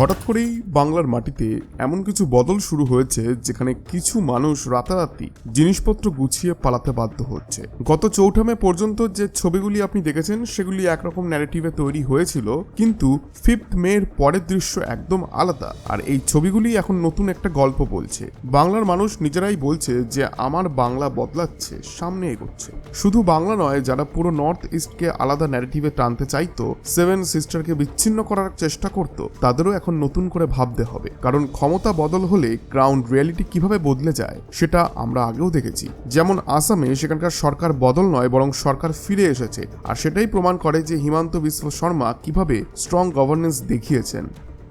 হঠাৎ করেই বাংলার মাটিতে এমন কিছু বদল শুরু হয়েছে যেখানে কিছু মানুষ রাতারাতি জিনিসপত্র গুছিয়ে পালাতে বাধ্য হচ্ছে। গত 4 মে পর্যন্ত যে ছবিগুলি আপনি দেখেছেন সেগুলি একরকম ন্যারেটিভে তৈরি হয়েছিল, কিন্তু 5 মের পরের দৃশ্য একদম আলাদা। আর এই ছবিগুলি এখন নতুন একটা গল্প বলছে। বাংলার মানুষ নিজেরাই বলছে যে আমার বাংলা বদলাচ্ছে, সামনে এগোচ্ছে। শুধু বাংলা নয়, যারা পুরো নর্থ ইস্টকে আলাদা ন্যারেটিভে টানতে চাইতো, 7 সিস্টারকে বিচ্ছিন্ন করার চেষ্টা করত, তাদেরও এখন নতুন করে ভাবতে হবে। কারণ ক্ষমতা বদল হলে গ্রাউন্ড রিয়ালিটি কিভাবে বদলে যায় সেটা আমরা আগেও দেখেছি। যেমন আসামে সেখানকার সরকার বদল নয়, বরং সরকার ফিরে এসেছে। আর সেটাই প্রমাণ করে যে হিমন্ত বিশ্ব শর্মা কিভাবে স্ট্রং গভর্নেন্স দেখিয়েছেন।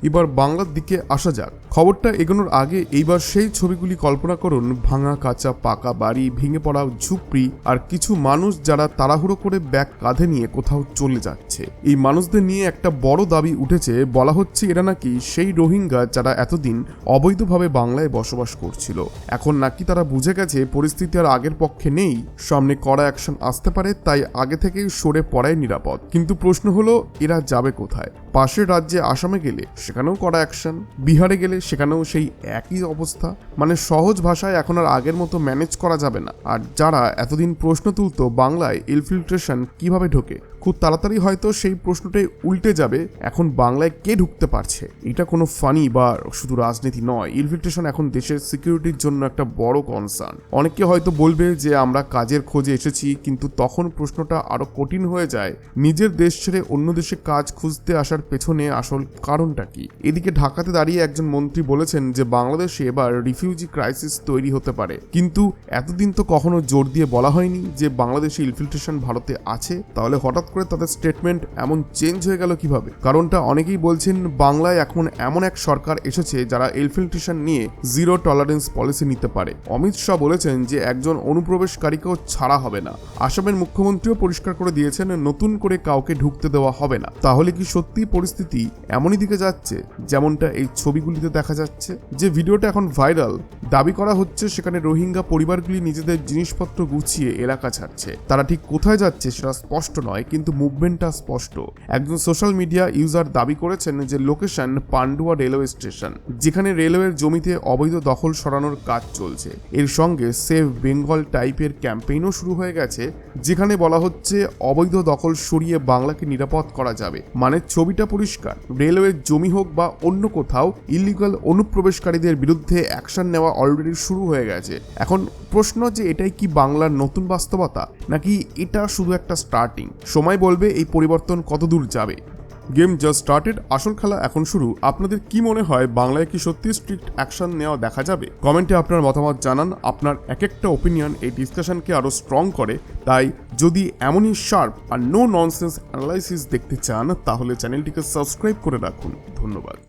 এবার বাংলার দিকে আসা যাক। খবরটা এগোনোর আগে এইবার সেই ছবিগুলি কল্পনা করুন, ভাঙা কাঁচা পাকা বাড়ি, ভেঙে পড়া ঝুপড়ি, আর কিছু মানুষ যারা তাড়াহুড়ো করে ব্যাগ কাঁধে নিয়ে কোথাও চলে যাচ্ছে। এই মানুষদের নিয়ে একটা বড় দাবি উঠেছে। বলা হচ্ছে এরা নাকি সেই রোহিঙ্গা যারা এতদিন অবৈধভাবে বাংলায় বসবাস করছিল। এখন নাকি তারা বুঝে গেছে পরিস্থিতি আর আগের পক্ষে নেই, সামনে কড়া অ্যাকশন আসতে পারে, তাই আগে থেকেই সরে পড়াই নিরাপদ। কিন্তু প্রশ্ন হলো, এরা যাবে কোথায়? পাশের রাজ্যে আসামে গেলে সেখানেও কড়া অ্যাকশন, বিহারে গেলে সেখানেও সেই একই অবস্থা। মানে সহজ ভাষায় এখন আর আগের মতো ম্যানেজ করা যাবে না। আর যারা এতদিন প্রশ্ন তুলতো বাংলায় ইনফিল্ট্রেশন কিভাবে ঢোকে, খুব তাড়াতাড়ি হয়তো সেই প্রশ্নটাই উল্টে যাবে। এখন বাংলায় কে ঢুকতে পারছে? এটা কোনো ফানি বা শুধু রাজনীতি নয়। ইনফিল্ট্রেশন এখন দেশের সিকিউরিটির জন্য একটা বড় কনসার্ন। অনেকে হয়তো বলবে যে আমরা কাজের খোঁজে এসেছি, কিন্তু তখন প্রশ্নটা আরো কঠিন হয়ে যায়, নিজের দেশ ছেড়ে অন্য দেশে কাজ খুঁজতে আসার পেছনে আসল কারণটা কি? এদিকে ঢাকাতে দাঁড়িয়ে একজন মন্ত্রী বলেছেন যে বাংলাদেশে এবার রিফিউজি ক্রাইসিস তৈরি হতে পারে। কিন্তু এতদিন তো কখনো জোর দিয়ে বলা হয়নি যে বাংলাদেশে ইনফিল্ট্রেশন ভারতে আছে। তাহলে হঠাৎ করে তাদের স্টেটমেন্ট এমন চেঞ্জ হয়ে গেল কিভাবে? কারণটা অনেকেই বলছেন, বাংলায় এখন এমন এক সরকার এসেছে যারা ইনফিল্ট্রেশন নিয়ে জিরো টলারেন্স পলিসি নিতে পারে। অমিত শাহ বলেছেন যে একজন অনুপ্রবেশকারীকেও ছাড়া হবে না। আসামের মুখ্যমন্ত্রীও পরিষ্কার করে দিয়েছেন নতুন করে কাউকে ঢুকতে দেওয়া হবে না। তাহলে কি সত্যি পরিস্থিতি এমনই দিকে যাচ্ছে যেমনটা এই ছবিগুলিতে দেখা যাচ্ছে? যে ভিডিওটা এখন ভাইরাল, দাবি করা হচ্ছে সেখানে রোহিঙ্গা পরিবারগুলি নিজেদের জিনিসপত্র গুছিয়ে এলাকা ছাড়ছে। তারা ঠিক কোথায় যাচ্ছে সেটা স্পষ্ট নয়, কিন্তু মুভমেন্টটা স্পষ্ট। একজন সোশ্যাল মিডিয়া ইউজার দাবি করেছেন যে লোকেশন পান্ডুয়া রেলওয়ে স্টেশন, যেখানে রেলওয়ের জমিতে অবৈধ দখল সরানোর কাজ চলছে। এর সঙ্গে সেভ বেঙ্গল টাইপের ক্যাম্পেইনও শুরু হয়ে গেছে, যেখানে বলা হচ্ছে অবৈধ দখল সরিয়ে বাংলাকে নিরাপদ করা যাবে। মানে ছবিটা পরিষ্কার, রেলওয়ের জমি হোক বা অন্য কোথাও ইলিগাল অনুপ্রবেশকারীদের বিরুদ্ধে অ্যাকশন নেওয়া অলরেডি শুরু হয়ে গেছে। এখন প্রশ্ন যে এটাই কি বাংলার নতুন বাস্তবতা, নাকি এটা শুধু একটা স্টার্টিং? সময় বলবে এই পরিবর্তন কতদূর যাবে। গেম জাস্ট স্টার্টেড, আসল খেলা এখন শুরু। আপনাদের কি মনে হয়, বাংলায় কি সত্যি স্ট্রিক্ট অ্যাকশন নেওয়া দেখা যাবে? কমেন্টে আপনার মতামত জানান। আপনার এক একটা ওপিনিয়ন এই ডিসকাশনকে আরো স্ট্রং করে। তাই যদি এমনই শার্প আর নো ননসেন্স অ্যানালাইসিস দেখতে চান, তাহলে চ্যানেলটিকে সাবস্ক্রাইব করে রাখুন। ধন্যবাদ।